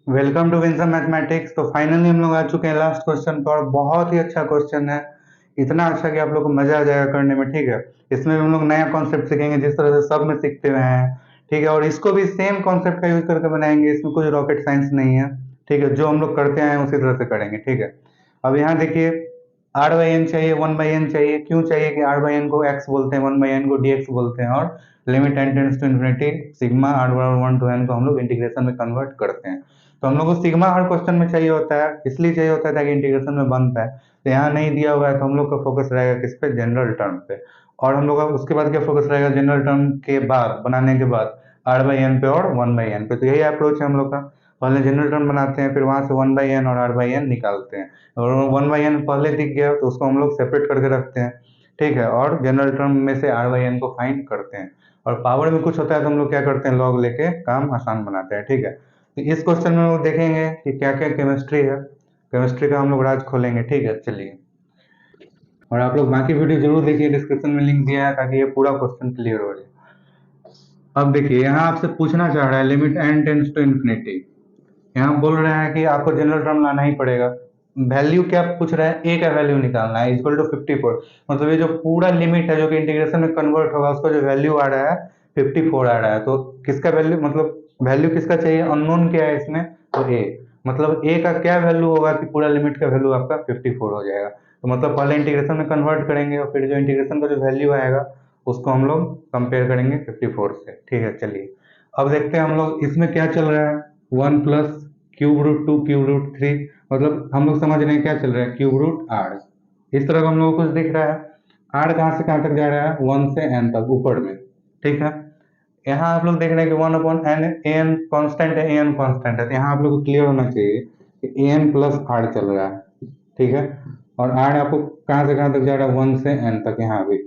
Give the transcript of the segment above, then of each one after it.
Welcome to winsome mathematics. तो finally हम लोग आ चुके हैं लास्ट क्वेश्चन पर। बहुत ही अच्छा क्वेश्चन है, इतना अच्छा कि आप लोग को मजा आ जाएगा करने में। ठीक है, इसमें भी हम लोग नया कॉन्सेप्ट सीखेंगे जिस तरह से सब में सीखते हुए हैं। ठीक है, और इसको भी सेम कॉन्सेप्ट का यूज करके बनाएंगे, इसमें कुछ रॉकेट साइंस नहीं है। ठीक है, जो हम लोग करते हैं उसी तरह से करेंगे। ठीक है, अब यहाँ देखिए, आर बाई एन चाहिए, वन बाई एन चाहिए। क्यों चाहिए कि आर बाई एन को एक्स बोलते हैं, वन बाई एन को डी एक्स बोलते हैं, और limit n tends to infinity sigma r बराबर वन टू एन को हम लोग इंटीग्रेशन में कन्वर्ट करते हैं। तो हम लोग को सिग्मा हर क्वेश्चन में चाहिए होता है, इसलिए चाहिए होता है ताकि इंटीग्रेशन में बन पाए। तो यहाँ नहीं दिया हुआ है, तो हम लोग का फोकस रहेगा किस पे, जनरल टर्म पे। और हम लोग का उसके बाद क्या फोकस रहेगा, जनरल टर्म के बाद, बनाने के बाद आर बाई एन पे और वन बाई एन पे। तो यही अप्रोच है हम लोग का। पहले जनरल टर्म बनाते हैं, फिर वहां से वन बाई एन और आर बाई एन निकालते हैं। और वन बाई एन पहले दिख गया तो उसको हम लोग सेपरेट करके रखते हैं। ठीक है, और जनरल टर्म में से आर बाई एन को फाइंड करते हैं। और पावर में कुछ होता है तो हम लोग क्या करते हैं, लॉग लेके काम आसान बनाते हैं। ठीक है, तो इस क्वेश्चन में वो देखेंगे कि क्या क्या केमिस्ट्री है। केमिस्ट्री का हम लोग राज खोलेंगे। ठीक है, चलिए। और आप लोग बाकी वीडियो जरूर देखिए, डिस्क्रिप्शन में लिंक दिया है ताकि ये पूरा क्वेश्चन क्लियर हो जाए। अब देखिए, यहाँ आपसे पूछना चाह रहा है limit n tends to infinity. यहाँ बोल रहा है कि आपको जनरल टर्म लाना ही पड़ेगा। वैल्यू क्या पूछ रहा है, ए का वैल्यू निकालना है, इक्वल टू 54। मतलब ये जो पूरा लिमिट है जो कि इंटीग्रेशन में कन्वर्ट होगा, उसका जो वैल्यू आ रहा है 54 आ रहा है। तो किसका वैल्यू, मतलब वैल्यू किसका चाहिए, अननोन क्या है इसमें, तो ए। मतलब ए का क्या वैल्यू होगा कि पूरा लिमिट का वैल्यू आपका 54 हो जाएगा। तो मतलब पहले इंटीग्रेशन में कन्वर्ट करेंगे और फिर जो इंटीग्रेशन का जो वैल्यू आएगा उसको हम लोग कंपेयर करेंगे 54 से। ठीक है, चलिए। अब देखते हैं हम लोग इसमें क्या चल रहा है। One plus cube root two cube root three, मतलब हम लोग समझ रहे हैं क्या चल रहा है, क्यूब रूट आर। इस तरह का हम लोग को कुछ दिख रहा है। आर कहाँ से कहाँ तक जा रहा है, वन से एन तक ऊपर में। ठीक है, यहाँ आप लोग देख रहे हैं कि one upon N, A N constant है, ए एन कॉन्स्टेंट है। तो यहाँ आप लोग को क्लियर होना चाहिए कि ए एन प्लस आर चल रहा है। ठीक है, और आर आपको कहाँ से कहाँ तक जा रहा है, वन से एन तक। यहाँ भी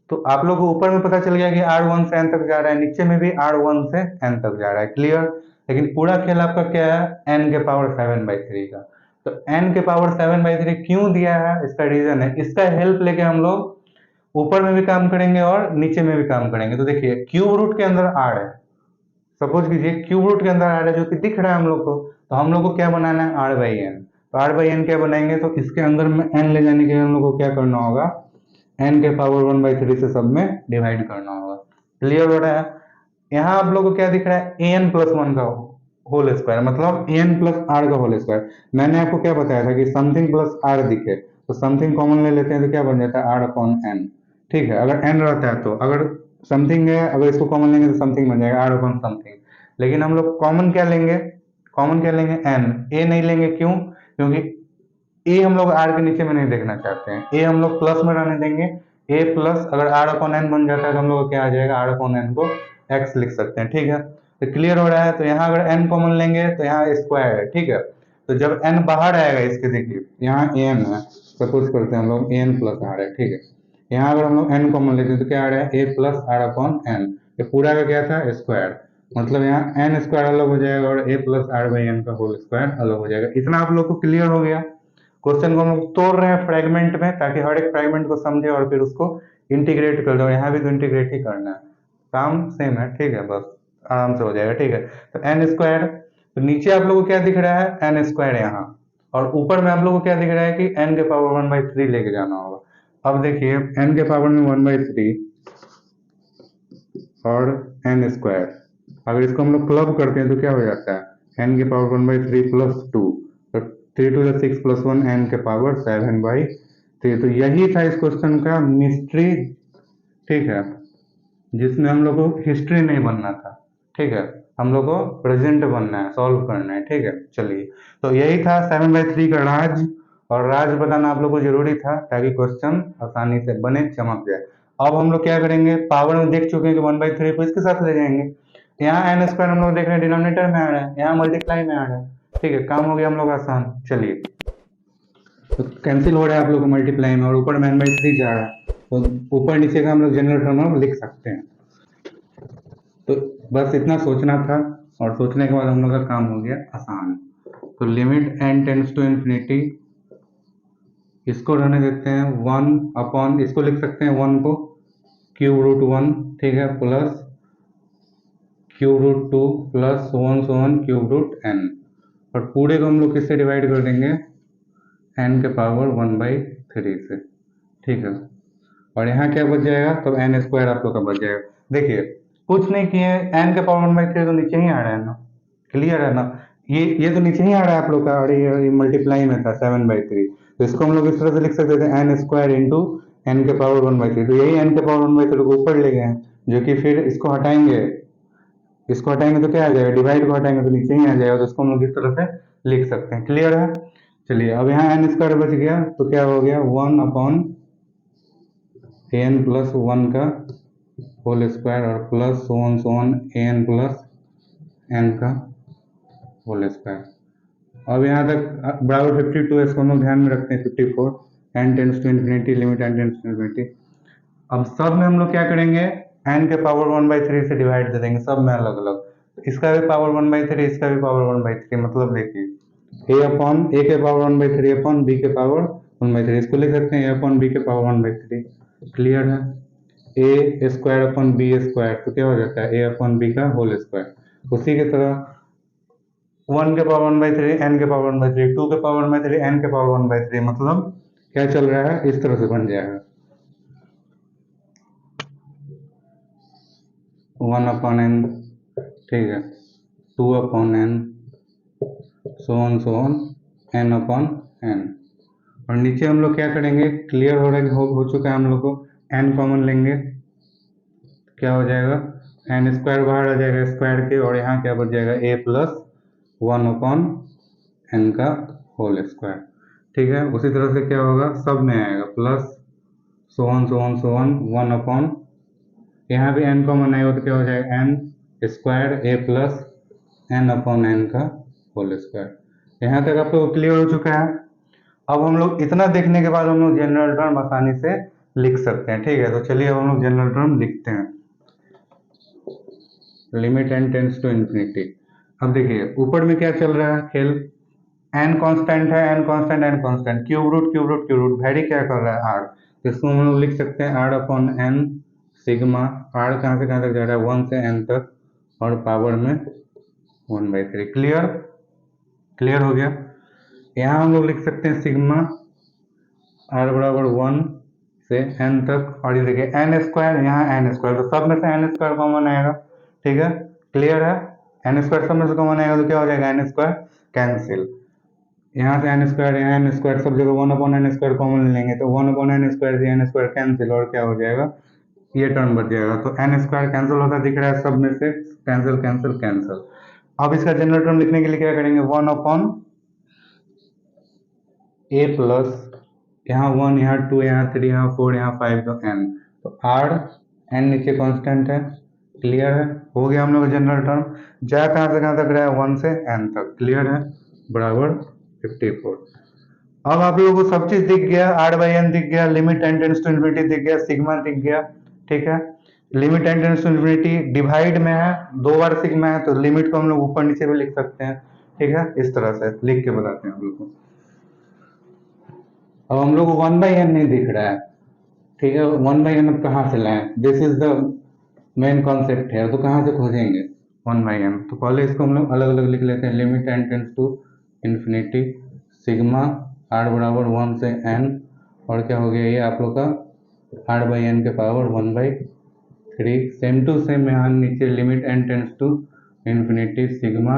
तो आप लोग को ऊपर में पता चल गया कि आर वन से एन तक जा रहा है, नीचे में भी आर वन से एन तक जा रहा है। क्लियर। लेकिन पूरा खेल आपका क्या है, एन के पावर 7/3 का। तो एन के पावर 7/3 क्यों दिया है, इसका रीजन है, इसका हेल्प लेके हम लोग ऊपर में भी काम करेंगे और नीचे में भी काम करेंगे। तो देखिए, क्यूब रूट के अंदर आर है। सपोज कीजिए क्यूब रूट के अंदर आर है जो कि दिख रहा है हम लोग को। तो हम लोग को क्या बनाना है, आर बाई एन। तो आर बाई एन क्या बनाएंगे, तो इसके अंदर में एन ले जाने के लिए हम लोग को क्या करना होगा, एन के पावर 1/3 से सब में डिवाइड करना होगा। क्लियर हो रहा है। यहाँ आप लोग को क्या दिख रहा है, ए एन प्लस वन का होल स्क्वायर, मतलब ए एन प्लस आर का होल स्क्वायर। मैंने आपको क्या बताया था कि समथिंग प्लस आर दिखे तो समथिंग कॉमन ले लेते हैं, तो क्या बन जाता है, आर अपॉन एन। ठीक है, अगर एन रहता है तो, अगर समथिंग है अगर इसको कॉमन लेंगे तो समथिंग बन जाएगा, आर अपॉन समथिंग। लेकिन हम लोग कॉमन क्या लेंगे, कॉमन क्या लेंगे, एन। ए नहीं लेंगे, क्यों, क्योंकि ए हम लोग आर के नीचे में नहीं देखना चाहते हैं, ए हम लोग प्लस में रहने देंगे। ए प्लस अगर आर अपॉन एन बन जाता है तो हम लोग क्या आ जाएगा, आर अपॉन एन को एक्स लिख सकते हैं। ठीक है, तो क्लियर हो रहा है। तो यहाँ अगर एन कॉमन लेंगे तो यहाँ स्क्वायर है। ठीक है, तो जब एन बाहर आएगा इसके, देखिए यहाँ ए एन है, सपोज करते हैं हम लोग ए एन प्लस आर है। ठीक है, यहाँ अगर हम लोग एन कॉमन लेते हैं तो क्या आ रहा है, ए प्लस आर अपॉन एन। ये पूरा का क्या था, स्क्वायर। मतलब यहाँ एन स्क्वायर अलग हो जाएगा और ए प्लस आर बाई एन का होल स्क्वायर अलग हो जाएगा। इतना आप लोग को क्लियर हो गया। क्वेश्चन को हम लोग तोड़ रहे हैं फ्रेगमेंट में ताकि हर एक फ्रेगमेंट को समझे और फिर उसको इंटीग्रेट कर दो। यहाँ भी तो इंटीग्रेट ही करना है, काम सेम है। ठीक है, बस आराम से हो जाएगा। ठीक है, तो एन स्क्वायर, तो नीचे आप लोगों को क्या दिख रहा है, एन स्क्वायर यहाँ। और ऊपर में आप लोगों को क्या दिख रहा है कि एन के पावर 1/3 लेके जाना होगा। अब देखिए, एन के पावर में 1/3 और एन स्क्वायर, अगर इसको हम लोग क्लब करते हैं तो क्या हो जाता है, एन के पावर 1/3 प्लस टू, तो 3 to the 6 + 1 एन के पावर 7/3। तो यही था इस क्वेश्चन का मिस्ट्री। ठीक है, जिसमें हम लोग को हिस्ट्री नहीं बनना था। ठीक है, हम लोग को प्रेजेंट बनना है, सॉल्व करना है। ठीक है, चलिए। तो यही था 7/3 का राज। और राज बताना आप लोग को जरूरी था ताकि क्वेश्चन आसानी से बने, चमक जाए। अब हम लोग क्या करेंगे, पावर में देख चुके हैं कि 1/3 को इसके साथ ले जाएंगे। यहाँ एन स्क्वायर हम लोग देख रहे हैं डिनोमिनेटर में आ रहा है, यहाँ मल्टीप्लाई में आ रहा है। ठीक है, काम हो गया हम लोग आसान। चलिए, तो कैंसिल हो रहा है आप लोग को मल्टीप्लाई में, और ऊपर में n/3 जा रहा है, तो ऊपर नीचे का हम लोग जनरल टर्म लिख सकते हैं। तो बस इतना सोचना था, और सोचने के बाद हम लोग का काम हो गया आसान। तो limit n tends to infinity, इसको रहने देते हैं वन अपॉन, इसको लिख सकते हैं वन को क्यूब रूट वन। ठीक है, plus cube root two plus one cube root n. और पूरे को हम लोग किससे डिवाइड कर देंगे, n के पावर 1/3 से, ठीक है। और यहाँ क्या बच जाएगा, तो n स्क्वायर आप लोग का बच जाएगा। देखिए कुछ नहीं किए, n के पावर 1/3 तो नीचे ही आ रहा है ना, क्लियर है ना, ये तो नीचे ही आ रहा है आप लोग का, और ये मल्टीप्लाई में था 7/3, तो इसको हम लोग इस तरह से लिख सकते थे n स्क्वायर इंटू n के पावर 1/3, तो यही n के पावर 1/3 को ऊपर ले गए हैं, जो कि फिर इसको हटाएंगे, इसको हटाएंगे तो क्या आ जाएगा, डिवाइड को हटाएंगे तो नीचे ही आ जाएगा, तो इसको हम लोग इस तरह से लिख सकते हैं, क्लियर है। चलिए अब यहाँ n स्क्वायर बच गया, तो क्या हो गया 1/n+1 का होल स्क्वायर और plus so on an plus n का होल स्क्वायर। अब यहाँ तक बराबर 52, इसको हम लोग ध्यान में रखते हैं 54, n tends to infinity, limit n tends to infinity. अब सब में हम लोग क्या करेंगे, n के पावर 1/3 से डिवाइड दे देंगे सब में अलग अलग, तो इसका भी पावर 1/3, इसका भी पावर 1/3, मतलब देखिए a के पावर 1/3 अपॉन b के पावर 1/3, इसको लिख सकते हैं a अपॉन b के पावर 1/3, क्लियर है। ए स्क्वायर अपॉन बी स्क्वायर, तो क्या हो जाता है a अपॉन b का होल स्क्वायर। उसी की तरह 1 के पावर 1/3 n के पावर 1/3, 2 के पावर 1/3 n के पावर 1/3, मतलब क्या चल रहा है, इस तरह से बन जाएगा 1/n, ठीक है, 2/n, so on n/n। और नीचे हम लोग क्या करेंगे, क्लियर हो रहा है, हो चुका है, हम लोग को n कॉमन लेंगे, क्या हो जाएगा n स्क्वायर बाहर आ जाएगा स्क्वायर के, और यहाँ क्या बच जाएगा a+1/n का होल स्क्वायर, ठीक है। उसी तरह से क्या होगा, सब में आएगा प्लस so on 1 यहाँ भी n कॉमन आएगा, तो क्या हो जाएगा n स्क्वायर a+n/n का होल स्क्वायर। यहाँ तक आप लोग क्लियर हो चुका है। अब हम लोग इतना देखने के बाद हम लोग जनरल टर्म आसानी से लिख सकते हैं, ठीक है। तो चलिए अब हम लोग जनरल टर्म लिखते हैं, limit n tends to infinity. अब देखिए ऊपर में क्या चल रहा है खेल, n कांस्टेंट है, n constant, n constant, cube root cube root cube root, vary क्या कर रहा है r, तो इसको हम लोग लिख सकते हैं r/n सिग्मा, r कहाँ से कहाँ तक जा रहा है 1 से n तक, और पावर में 1/3, क्लियर, क्लियर हो गया। यहाँ हम लोग लिख सकते हैं सिग्मा r बराबर 1 से n तक, और ये देखिए n स्क्वायर, यहाँ n स्क्वायर, तो सब में से n स्क्वायर कॉमन आएगा, ठीक है, क्लियर है। n स्क्वायर सब में से कॉमन आएगा तो क्या हो जाएगा, n स्क्वायर कैंसिल, यहाँ से n स्क्वायर, यहाँ n स्क्वायर, सब जगह 1/n स्क्वायर कॉमन लेंगे, तो 1/n स्क्वायर से n स्क्वायर कैंसिल, और क्या हो जाएगा, ये टर्म बच जाएगा, तो n स्क्वायर कैंसिल होता दिख रहा है सब में से, कैंसिल कैंसिल कैंसिल। अब इसका जनरल टर्म लिखने के लिए क्या करेंगे, 1/a प्लस यहाँ 1, यहाँ 2, यहाँ 3, यहाँ 4, यहाँ 5, तो n, तो r n नीचे कांस्टेंट है, क्लियर है, हो गया हम लोग जनरल टर्म। जा कहाँ से कहाँ तक रहा है, 1 से n तक, क्लियर है, बराबर 54। अब आप लोगों को सब चीज दिख गया, r/n दिख गया, limit n tends to infinity दिख गया, सिग्मा दिख गया, ठीक है। Limit n tends to infinity divide में है, 2 बार सिग्मा है, तो लिमिट को हम लोग ऊपर नीचे भी लिख सकते हैं, ठीक है, इस तरह से लिख के बताते हैं हम लोग को। अब हम लोग को 1/n नहीं दिख रहा है, ठीक है, 1/n अब कहाँ से लाएं, this is the main concept है, तो कहाँ से खोजेंगे 1/n, तो पहले इसको हम लोग अलग अलग लिख लेते हैं, limit n tends to infinity sigma r बराबर 1 से n, और क्या हो गया ये आप लोग का r/n के पावर 1/3, सेम टू सेम यहाँ नीचे limit n tends to infinity sigma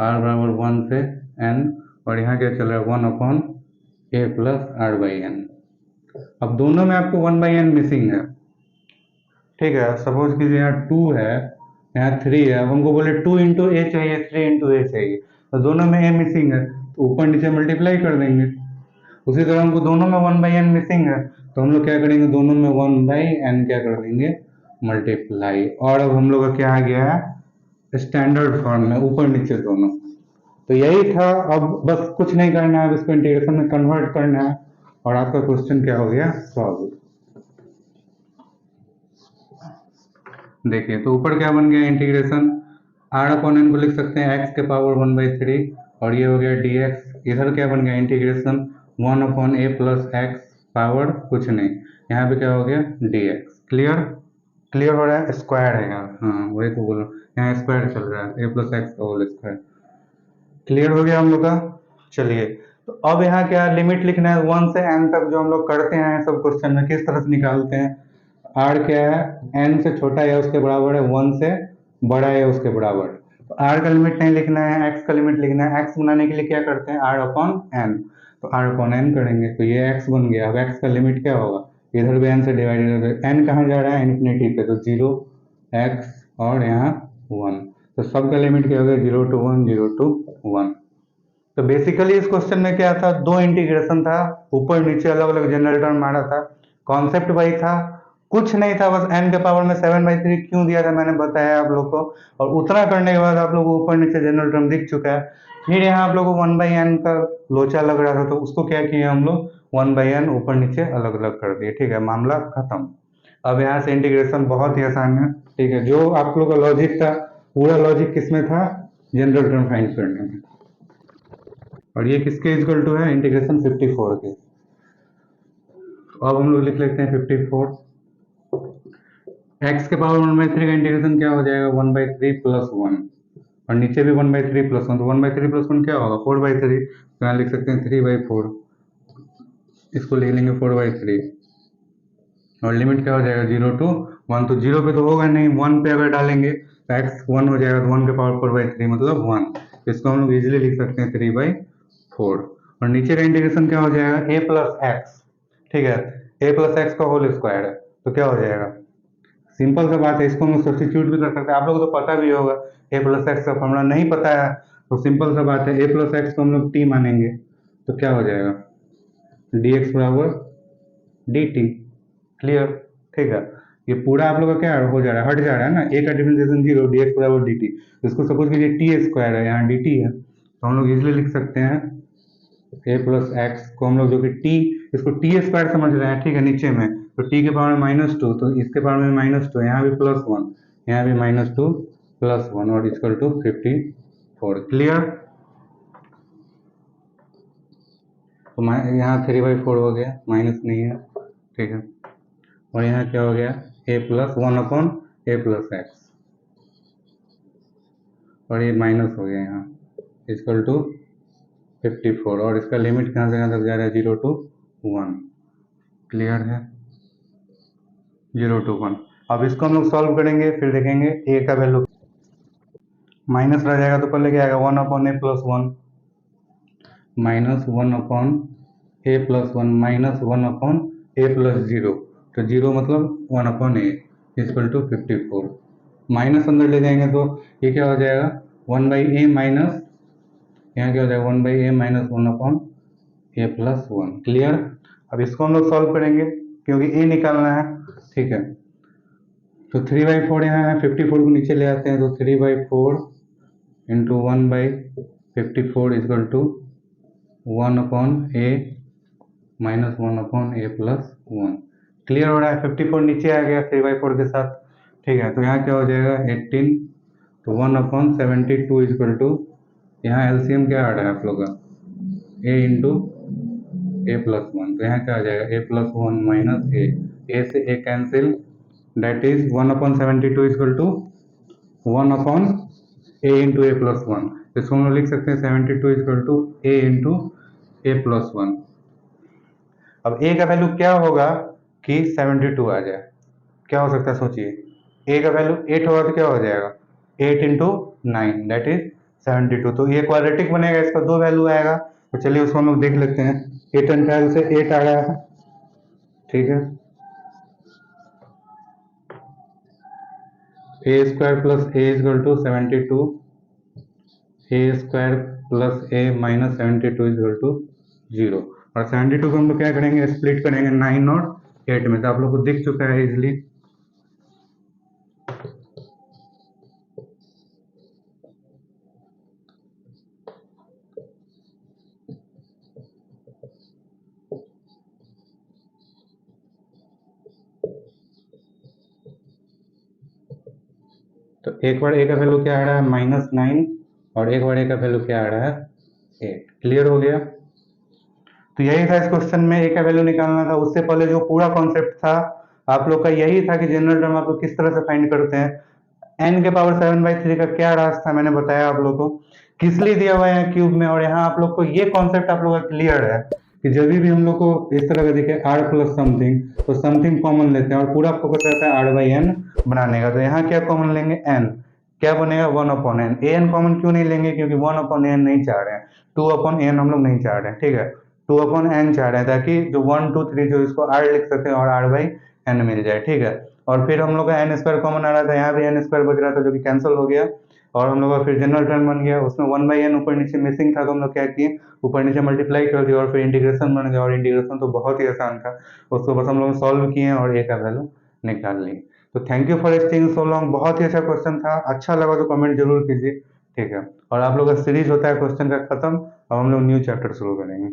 r बराबर 1 से n, और यहाँ क्या चल रहा है 1/a प्लस r/n। अब दोनों में आपको 1/n मिसिंग है, ठीक है, सपोज कीजिए यहाँ 2 है, यहाँ 3 है, अब हमको बोले 2 इंटू ए चाहिए, 3 इंटू ए चाहिए, तो दोनों में ए मिसिंग है, तो ऊपर नीचे मल्टीप्लाई कर देंगे। उसी तरह हमको दोनों में 1/n मिसिंग है, तो हम लोग क्या करेंगे, दोनों में 1/n क्या कर देंगे, मल्टीप्लाई, और अब हम लोग का क्या आ गया है स्टैंडर्ड फॉर्म में, ऊपर नीचे दोनों। तो यही था, अब बस कुछ नहीं करना है, अब इसको इंटीग्रेशन में कन्वर्ट करना है, और आपका क्वेश्चन क्या हो गया, सॉल्व। देखिए तो ऊपर क्या बन गया, इंटीग्रेशन r/n को लिख सकते हैं x के पावर 1/3, और ये हो गया dx, इधर क्या बन गया integration 1/a plus x power कुछ नहीं, यहाँ पे क्या हो गया dx, क्लियर, क्लियर हो रहा है, स्क्वायर है यहाँ, हाँ वही तो बोलो, यहाँ स्क्वायर चल रहा है a प्लस एक्स का होल स्क्वायर, क्लियर हो गया हम लोग का। चलिए, तो अब यहाँ क्या लिमिट लिखना है 1 से n तक, जो हम लोग करते हैं सब क्वेश्चन में किस तरह से निकालते हैं। r क्या है, n से छोटा या उसके बराबर है, 1 से बड़ा है उसके बराबर। तो r का लिमिट नहीं लिखना है, x का लिमिट लिखना है। x बनाने के लिए क्या करते हैं, r अपॉन n, तो r अपॉन n करेंगे तो ये x बन गया। अब x का लिमिट क्या होगा, इधर भी n से डिवाइडेड है, n कहाँ जा रहा है, इन्फिनिटी पे, तो 0 x और यहाँ 1, तो सबका लिमिट क्या हो गया, 0 to 1, 0 to 1। तो बेसिकली इस क्वेश्चन में क्या था, दो इंटीग्रेशन था, ऊपर नीचे अलग अलग जनरल टर्म मारा था, कॉन्सेप्ट वही था, कुछ नहीं था, बस n के पावर में 7/3 क्यों दिया था मैंने बताया आप लोग को। और उतना करने के बाद आप लोग को ऊपर नीचे जनरल टर्म दिख चुका है। फिर यहाँ आप लोग को 1/n का लोचा लग रहा था, तो उसको क्या किए हम लोग, 1/n ऊपर नीचे अलग अलग कर दिए, ठीक है, मामला खत्म। अब यहाँ से इंटीग्रेशन बहुत ही आसान है, ठीक है। जो आप लोग का लॉजिक था, पूरा लॉजिक किसमें था, जनरल टर्म फाइंड करने में। और ये किसके इक्वल टू है, इंटीग्रेशन 54 के। अब हम लोग लिख लेते हैं 54, x के पावर 1/3 का इंटीग्रेशन क्या हो जाएगा, 1/3 प्लस 1, और नीचे भी 1/3 प्लस 1, तो 1/3 प्लस 1 क्या होगा, 4/3, तो यहाँ लिख सकते हैं 3/4, इसको लिख लेंगे 4/3, और लिमिट क्या हो जाएगा, 0 to 1, तो 0 पे तो होगा नहीं, 1 पे अगर डालेंगे तो x 1 हो जाएगा, तो 1 के पावर 4/3 मतलब 1, इसको हम लोग इजिली लिख सकते हैं 3/4। और नीचे का इंटीग्रेशन क्या हो जाएगा, a प्लस एक्स, ठीक है, a प्लस एक्स का होल स्क्वायर है, तो क्या हो जाएगा, सिंपल सा बात है, इसको हम सब्स्टिट्यूट भी कर सकते हैं, आप लोगों को तो पता भी होगा, a प्लस एक्स का फॉर्मूला नहीं पता है तो सिंपल सा बात है, a प्लस एक्स को हम लोग t मानेंगे, तो क्या हो जाएगा, dx बराबर dt। क्लियर, ठीक है। ये पूरा आप लोग का क्या हो जा रहा है, हट जा रहा है ना, a का डिफरेंशिएशन 0, dx बराबर dt, इसको सपोज कीजिए टी स्क्वायर है, यहाँ dt है, तो हम लोग इजिली लिख सकते हैं a प्लस एक्स को हम लोग जो कि t, इसको टी स्क्वायर समझ रहे हैं, ठीक है, नीचे में तो t के पावर में -2, तो इसके पावर में -2, यहाँ भी +1, यहाँ भी -2 +1, और इक्वल टू 54। क्लियर, तो यहाँ 3/4 हो गया, माइनस नहीं है, ठीक है, और यहाँ क्या हो गया, a plus 1/a plus x, और ये माइनस हो गया यहाँ, इक्वल टू 54, और इसका लिमिट कहाँ से कहाँ तक जा रहा है, 0 to 1। क्लियर है, 0 to 1। अब इसको हम लोग सॉल्व करेंगे, फिर देखेंगे a का वैल्यू माइनस रह जाएगा, तो पहले क्या आएगा, 1/a plus 1, -1/a plus 1, -1/a plus 0, तो 0 मतलब 1/a इक्वल टू 54। माइनस अंदर ले जाएंगे तो ये क्या हो जाएगा, 1/a माइनस, यहाँ क्या हो जाएगा, 1/a minus 1/a plus 1। Clear, अब इसको हम लोग सॉल्व करेंगे क्योंकि a निकालना है, ठीक है। तो 3/4 यहाँ है, 54 को नीचे ले आते हैं, तो 3/4 into 1/54 equal to 1/a minus 1/a plus 1। Clear हो रहा है, 54 नीचे आ गया 3/4 के साथ, ठीक है, तो यहाँ क्या हो जाएगा 18, तो 1/72 इक्वल टू, यहाँ एलसीएम क्या आ रहा है आप लोग का, a इंटू a प्लस 1, तो यहाँ क्या आ जाएगा, a प्लस 1 माइनस a से a cancel, that is 1/72 equal to 1/a into a plus 1, इसको हम लोग लिख सकते हैं 72 equal to a into a plus 1। अब a का वैल्यू क्या होगा कि 72 आ जाए, क्या हो सकता है सोचिए, a का वैल्यू 8 होगा तो क्या हो जाएगा, 8 इंटू 9 दैट इज 72, तो ये क्वाड्रेटिक बनेगा, इसका दो वैल्यू आएगा, तो चलिए उसको हम लोग देख लेते हैं। 8 एंड 12 से 8 आ रहा है, ठीक है, a square plus a equal to 72, a square plus a minus 72 equal to 0, और 72 को हम लोग क्या करेंगे, स्प्लिट करेंगे 9 और 8 में, तो आप लोग को दिख चुका है इजिली। तो एक बार a का वैल्यू क्या आ रहा है, -9, और एक बार a का वैल्यू क्या आ रहा है, 8। क्लियर हो गया, तो यही था इस क्वेश्चन में, a का वैल्यू निकालना था। उससे पहले जो पूरा कॉन्सेप्ट था आप लोग का यही था कि जनरल टर्म आप लोग किस तरह से फाइंड करते हैं। n के पावर 7/3 का क्या रास्ता मैंने बताया आप लोग को, किस लिए दिया हुआ है क्यूब में, और यहाँ आप लोग को ये कॉन्सेप्ट आप लोग का क्लियर है कि जब भी हम लोग को इस तरह का दिखे आर प्लस समथिंग, तो समथिंग कॉमन लेते हैं और पूरा फोकस रहता है आर बाई एन बनाने का। तो यहाँ क्या कॉमन लेंगे, एन, क्या बनेगा 1/n। ए एन कॉमन क्यों नहीं लेंगे, क्योंकि 1/n नहीं चाह रहे हैं, 2/n हम लोग नहीं चाह रहे हैं, ठीक है, 2/n चाह रहे हैं ताकि जो 1 2 3 जो इसको आर लिख सकते हैं और आर बाई एन मिल जाए, ठीक है। और फिर हम लोग का एन स्क्वायर कॉमन आ रहा था, यहाँ भी एन स्क्वायर बच रहा था जो कि कैंसिल हो गया, और हम लोग का फिर जनरल टर्म बन गया, उसमें 1/n ऊपर नीचे मिसिंग था, तो हम लोग क्या किए, ऊपर नीचे मल्टीप्लाई कर दिया और फिर इंटीग्रेशन बन गया, और इंटीग्रेशन तो बहुत ही आसान था, उसको बस हम लोग सॉल्व किए और ए का वैल्यू निकाल ली। तो thank you for staying so long, बहुत ही अच्छा क्वेश्चन था, अच्छा लगा तो कमेंट जरूर कीजिए, ठीक है। और आप लोग का सीरीज होता है क्वेश्चन का खत्म, अब हम लोग न्यू चैप्टर शुरू करेंगे।